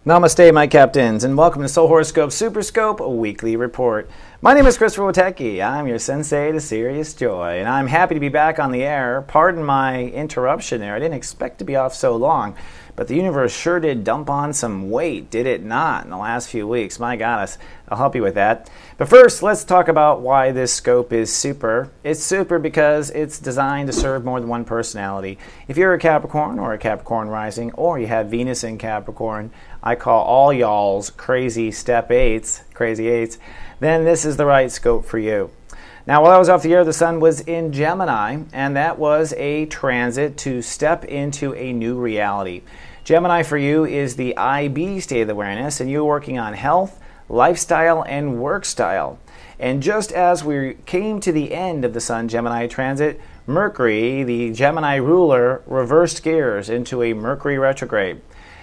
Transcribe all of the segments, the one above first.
Namaste, my captains, and welcome to Soul Horoscope SuperScope, a weekly report. My name is Christopher Witecki. I'm your Sensei to Sirius Joy, and I'm happy to be back on the air. Pardon my interruption there. I didn't expect to be off so long, but the universe sure did dump on some weight, did it not, in the last few weeks? My goddess, I'll help you with that. But first, let's talk about why this scope is super. It's super because it's designed to serve more than one personality. If you're a Capricorn or a Capricorn Rising, or you have Venus in Capricorn, I call all y'all's crazy step eights, crazy eights, then this is the right scope for you. Now, while I was off the air, the sun was in Gemini, and that was a transit to step into a new reality. Gemini for you is the IB state of awareness, and you're working on health, lifestyle, and work style. And just as we came to the end of the Sun Gemini transit, Mercury, the Gemini ruler, reversed gears into a Mercury retrograde.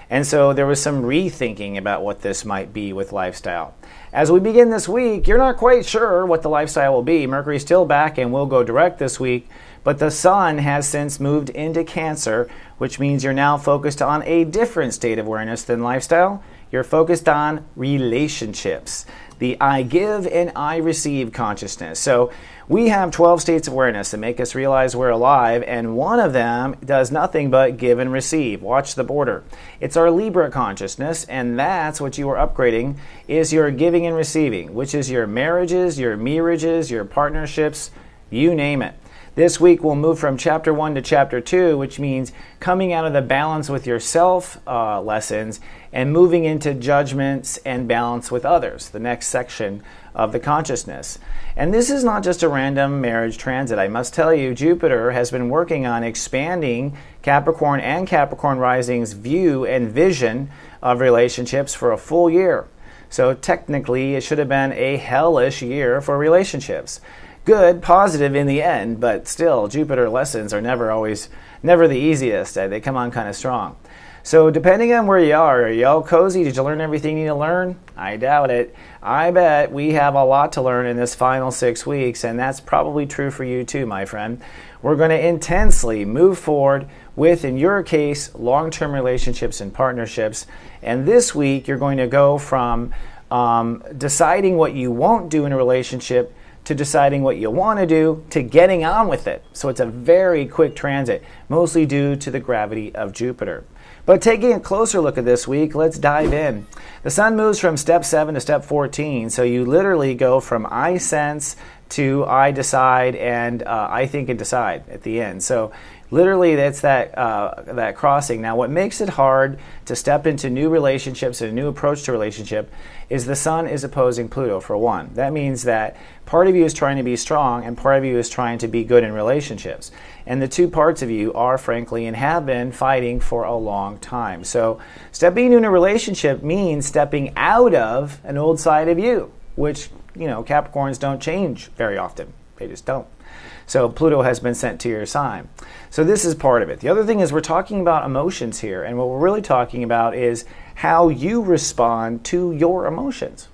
And so there was some rethinking about what this might be with lifestyle. As we begin this week, you're not quite sure what the lifestyle will be. Mercury's still back and will go direct this week, but the Sun has since moved into Cancer, which means you're now focused on a different state of awareness than lifestyle. You're focused on relationships, the I give and I receive consciousness. So we have 12 states of awareness that make us realize we're alive, and one of them does nothing but give and receive. Watch the border. It's our Libra consciousness, and that's what you are upgrading, is your giving and receiving, which is your marriages, your marriages, your partnerships, you name it. This week we'll move from Chapter 1 to Chapter 2, which means coming out of the balance with yourself lessons and moving into judgments and balance with others, the next section of the consciousness. And this is not just a random marriage transit. I must tell you, Jupiter has been working on expanding Capricorn and Capricorn Rising's view and vision of relationships for a full year. So technically it should have been a hellish year for relationships. Good, positive in the end, but still, Jupiter lessons are never the easiest. They come on kind of strong. So depending on where you are you all cozy? Did you learn everything you need to learn? I doubt it. I bet we have a lot to learn in this final 6 weeks, and that's probably true for you too, my friend. We're going to intensely move forward with, in your case, long-term relationships and partnerships. And this week, you're going to go from deciding what you won't do in a relationship to deciding what you want to do, to getting on with it. So it's a very quick transit, mostly due to the gravity of Jupiter. But taking a closer look at this week, let's dive in. The Sun moves from Step 7 to Step 14, so you literally go from I sense to I decide and I think and decide at the end. So literally that's that crossing. Now what makes it hard to step into new relationships and a new approach to relationship is the Sun is opposing Pluto, for one. That means that part of you is trying to be strong and part of you is trying to be good in relationships. And the two parts of you are, frankly, and have been fighting for a long time. So stepping into a relationship means stepping out of an old side of you, which, you know, Capricorns don't change very often. They just don't. So Pluto has been sent to your sign. So this is part of it. The other thing is we're talking about emotions here, and what we're really talking about is how you respond to your emotions.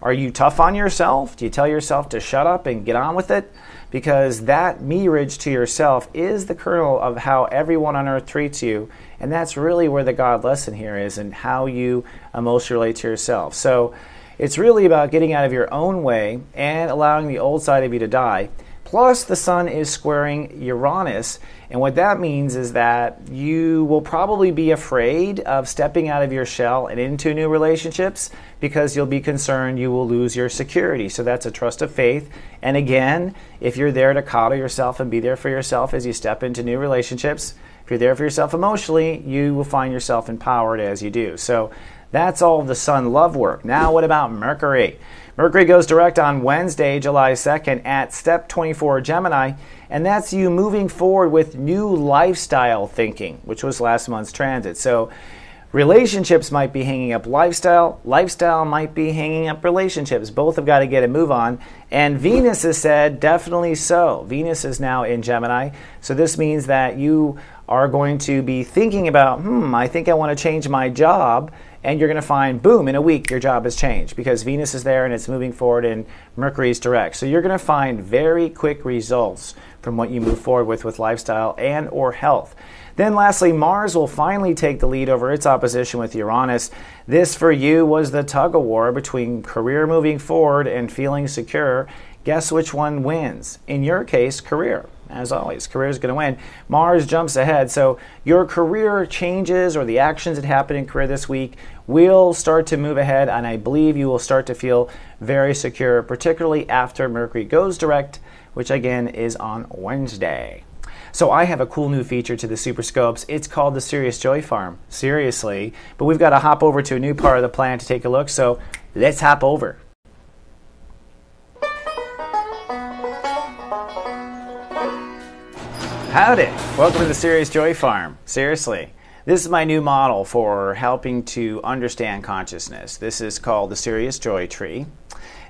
Are you tough on yourself? Do you tell yourself to shut up and get on with it? Because that mirage to yourself is the kernel of how everyone on earth treats you, and that's really where the God lesson here is, and how you emotionally relate to yourself. So it's really about getting out of your own way and allowing the old side of you to die. Plus, the Sun is squaring Uranus, and what that means is that you will probably be afraid of stepping out of your shell and into new relationships because you'll be concerned you will lose your security. So that's a trust of faith. And again, if you're there to coddle yourself and be there for yourself as you step into new relationships, if you're there for yourself emotionally, you will find yourself empowered as you do. So that's all the Sun love work. Now what about Mercury? Mercury goes direct on Wednesday, July 2nd at Step 24 Gemini, and that's you moving forward with new lifestyle thinking, which was last month's transit. So relationships might be hanging up lifestyle, lifestyle might be hanging up relationships. Both have got to get a move on, and Venus has said definitely so. Venus is now in Gemini, so this means that you are going to be thinking about, I think I want to change my job, and you're going to find, boom, in a week your job has changed because Venus is there and it's moving forward and Mercury is direct. So you're going to find very quick results from what you move forward with lifestyle and or health. Then lastly, Mars will finally take the lead over its opposition with Uranus. This for you was the tug of war between career moving forward and feeling secure. Guess which one wins? In your case, career. As always, career is going to win. Mars jumps ahead. So your career changes or the actions that happen in career this week will start to move ahead, and I believe you will start to feel very secure, particularly after Mercury goes direct, which again is on Wednesday. So I have a cool new feature to the SuperScopes. It's called the Sirius Joy Farm. Seriously. But we've got to hop over to a new part of the planet to take a look, so let's hop over. Howdy! Welcome to the Sirius Joy Farm. Seriously. This is my new model for helping to understand consciousness. This is called the Sirius Joy Tree.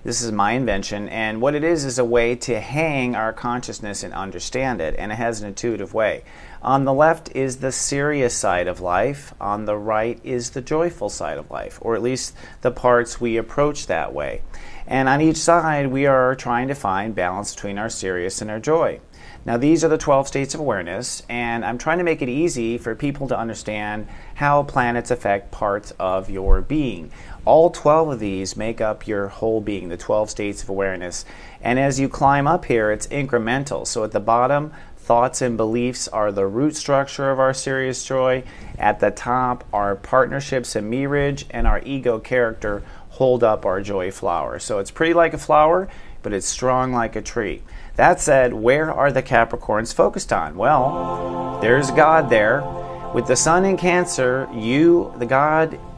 This is my invention, and what it is a way to hang our consciousness and understand it, and it has an intuitive way. On the left is the serious side of life. On the right is the joyful side of life, or at least the parts we approach that way. And on each side, we are trying to find balance between our serious and our joy. Now, these are the 12 states of awareness, and I'm trying to make it easy for people to understand how planets affect parts of your being. All 12 of these make up your whole being, the 12 states of awareness. And as you climb up here, it's incremental. So at the bottom, thoughts and beliefs are the root structure of our serious joy. At the top, our partnerships and mirage and our ego character hold up our joy flower. So it's pretty like a flower, but it's strong like a tree. That said, where are the Capricorns focused on? Well, there's God there. With the sun in Cancer,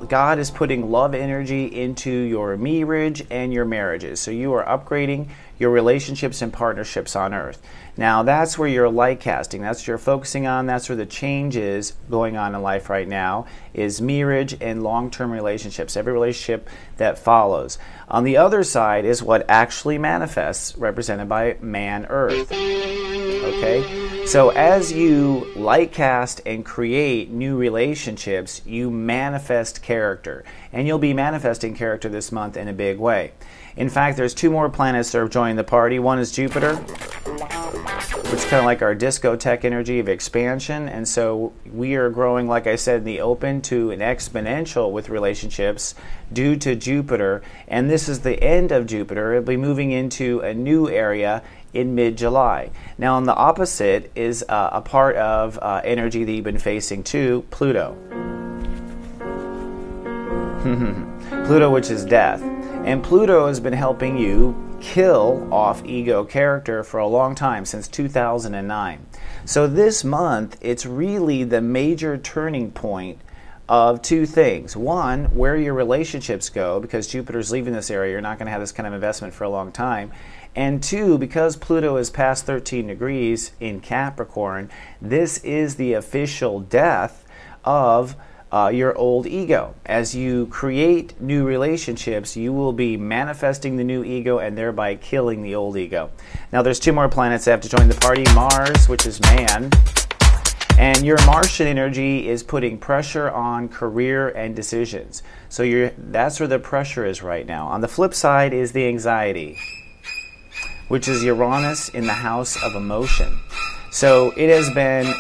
God is putting love energy into your mirage and your marriages. So you are upgrading your relationships and partnerships on Earth. Now that's where you're light casting. That's what you're focusing on. That's where the change is going on in life right now, is mirage and long-term relationships, every relationship that follows. On the other side is what actually manifests, represented by man Earth. Okay? So as you light cast and create new relationships, you manifest character. And you'll be manifesting character this month in a big way. In fact, there's two more planets that are joining the party. One is Jupiter, which is kind of like our discotheque energy of expansion. And so we are growing, like I said, in the open to an exponential with relationships due to Jupiter. And this is the end of Jupiter. It'll be moving into a new area in mid-July. Now, on the opposite is a part of energy that you've been facing too, Pluto. Pluto, which is death. And Pluto has been helping you kill off ego character for a long time, since 2009. So this month, it's really the major turning point of two things. One, where your relationships go, because Jupiter's leaving this area, you're not going to have this kind of investment for a long time. And two, because Pluto is past 13 degrees in Capricorn, this is the official death of your old ego. As you create new relationships, you will be manifesting the new ego and thereby killing the old ego. Now, there's two more planets that have to join the party. Mars, which is man. And your Martian energy is putting pressure on career and decisions. So that's where the pressure is right now. On the flip side is the anxiety, which is Uranus in the house of emotion. So it has been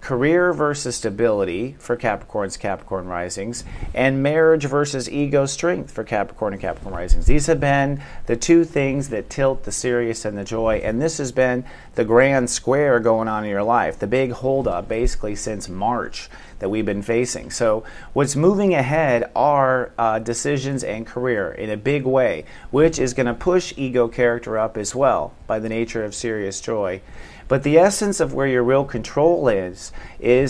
career versus stability for Capricorns, Capricorn Risings, and marriage versus ego strength for Capricorn and Capricorn Risings. These have been the two things that tilt the serious and the joy, and this has been the grand square going on in your life, the big holdup basically since March that we've been facing. So what's moving ahead are decisions and career in a big way, which is going to push ego character up as well by the nature of serious joy. But the essence of where your real control is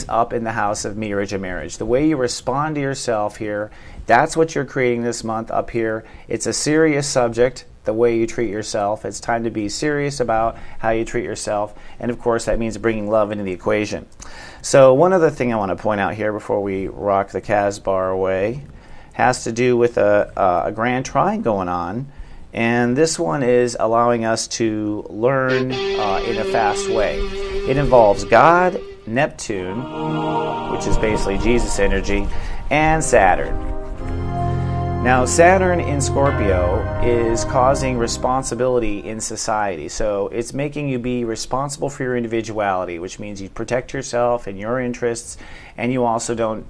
up in the house of mirage and marriage. The way you respond to yourself here, that's what you're creating this month up here. It's a serious subject, the way you treat yourself. It's time to be serious about how you treat yourself. And of course, that means bringing love into the equation. So one other thing I want to point out here before we rock the Casbar away has to do with a grand trine going on. And this one is allowing us to learn in a fast way. It involves God, Neptune, which is basically Jesus energy, and Saturn. Now, Saturn in Scorpio is causing responsibility in society. So it's making you be responsible for your individuality, which means you protect yourself and your interests, and you also don't,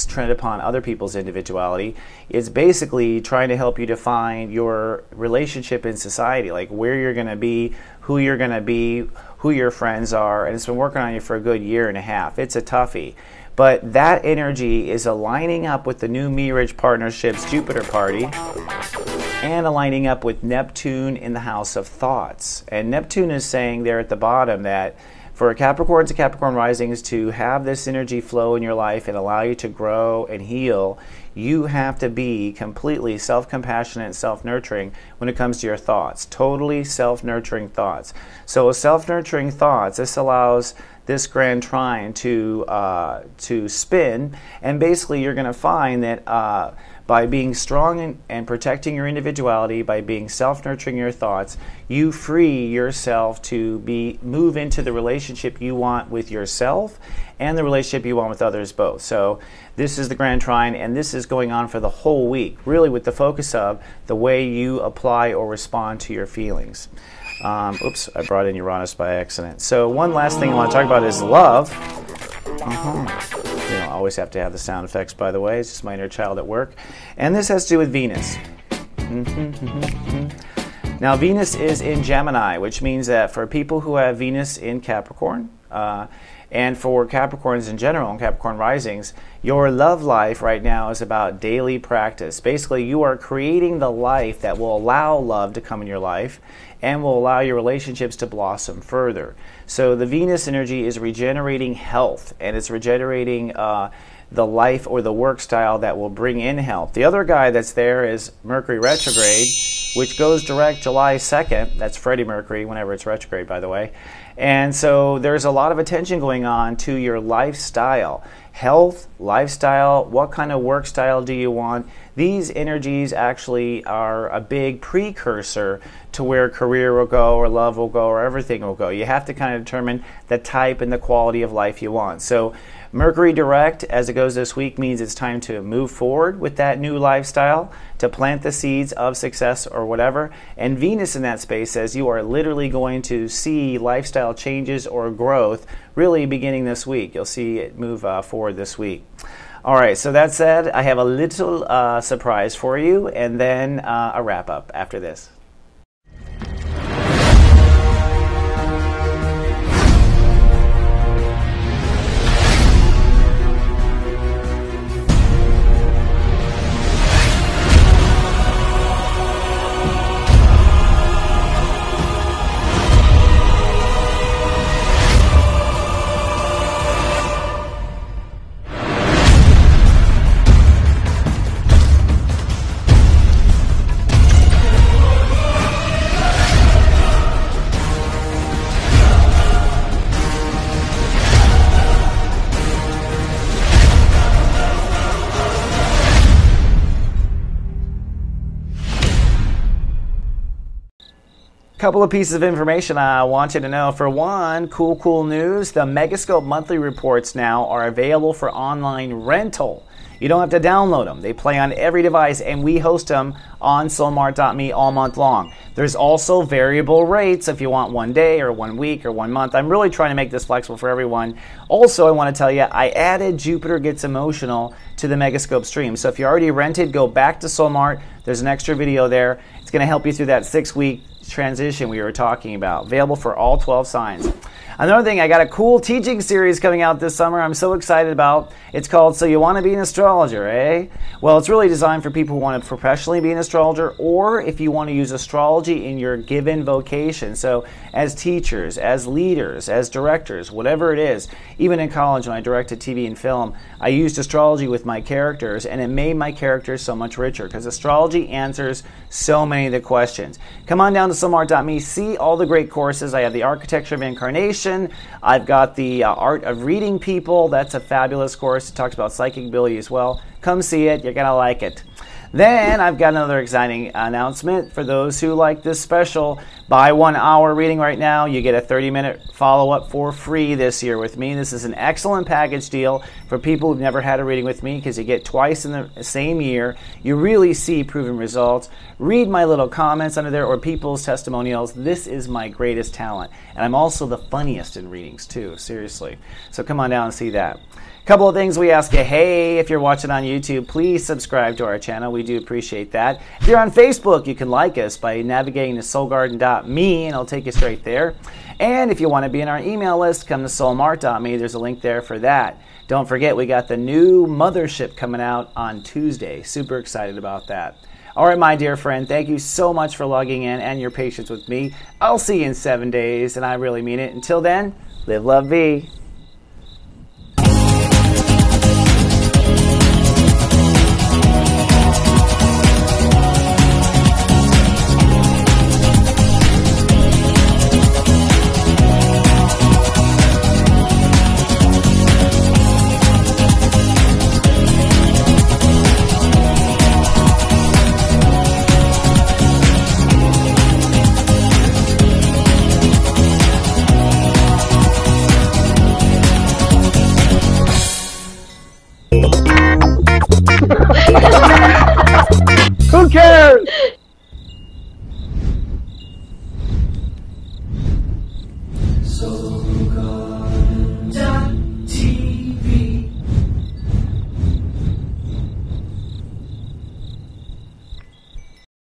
tread upon other people's individuality. It's basically trying to help you define your relationship in society, like where you're going to be, who you're going to be, who your friends are, and it's been working on you for a good year and a half. It's a toughie. But that energy is aligning up with the new Mirage Partnerships Jupiter party and aligning up with Neptune in the house of thoughts. And Neptune is saying there at the bottom that for Capricorns and Capricorn Risings to have this energy flow in your life and allow you to grow and heal, you have to be completely self-compassionate and self-nurturing when it comes to your thoughts. Totally self-nurturing thoughts. So with self-nurturing thoughts, this allows this grand trine to spin, and basically you're going to find that by being strong and protecting your individuality, by being self-nurturing your thoughts, you free yourself to move into the relationship you want with yourself and the relationship you want with others both. So this is the grand trine, and this is going on for the whole week, really with the focus of the way you apply or respond to your feelings. Oops, I brought in Uranus by accident. So one last thing I want to talk about is love. You don't always have to have the sound effects, by the way. It's just my inner child at work. And this has to do with Venus. Now, Venus is in Gemini, which means that for people who have Venus in Capricorn, and for Capricorns in general and Capricorn Risings, your love life right now is about daily practice. Basically, you are creating the life that will allow love to come in your life and will allow your relationships to blossom further. So the Venus energy is regenerating health, and it's regenerating the life or the work style that will bring in health. The other guy that's there is Mercury retrograde, which goes direct July 2nd. That's Freddie Mercury, whenever it's retrograde, by the way. And so there's a lot of attention going on to your lifestyle. Health, lifestyle, what kind of work style do you want? These energies actually are a big precursor to where career will go or love will go or everything will go. You have to kind of determine the type and the quality of life you want. So Mercury direct, as it goes this week, means it's time to move forward with that new lifestyle, to plant the seeds of success or whatever. And Venus in that space says you are literally going to see lifestyle changes or growth really beginning this week. You'll see it move forward this week. All right, so that said, I have a little surprise for you, and then a wrap-up after this. Couple of pieces of information I want you to know. For one, cool news, the Megascope monthly reports now are available for online rental. You don't have to download them. They play on every device, and we host them on soulmart.me all month long. There's also variable rates if you want 1 day or 1 week or 1 month. I'm really trying to make this flexible for everyone. Also, I want to tell you, I added Jupiter Gets Emotional to the Megascope stream. So if you already rented, go back to Soulmart. There's an extra video there. It's going to help you through that 6-week transition we were talking about. Available for all 12 signs. Another thing, I got a cool teaching series coming out this summer I'm so excited about. It's called So You Want to Be an Astrologer, eh? Well, it's really designed for people who want to professionally be an astrologer, or if you want to use astrology in your given vocation. So as teachers, as leaders, as directors, whatever it is. Even in college when I directed TV and film, I used astrology with my characters, and it made my characters so much richer because astrology answers so many of the questions. Come on down to soulmart.me, see all the great courses. I have the Architecture of Incarnation. I've got the Art of Reading People. That's a fabulous course. It talks about psychic ability as well. Come see it. You're going to like it. Then I've got another exciting announcement for those who like this special. Buy 1 hour reading right now. You get a 30-minute follow-up for free this year with me. This is an excellent package deal for people who've never had a reading with me because you get twice in the same year. You really see proven results. Read my little comments under there or people's testimonials. This is my greatest talent. And I'm also the funniest in readings too, seriously. So come on down and see that. Couple of things we ask you. Hey, if you're watching on YouTube, please subscribe to our channel. We do appreciate that. If you're on Facebook, you can like us by navigating to soulgarden.me, and it'll take you straight there. And if you want to be in our email list, come to soulmart.me. There's a link there for that. Don't forget, we got the new mothership coming out on Tuesday. Super excited about that. All right, my dear friend, thank you so much for logging in and your patience with me. I'll see you in 7 days, and I really mean it. Until then, live, love, be.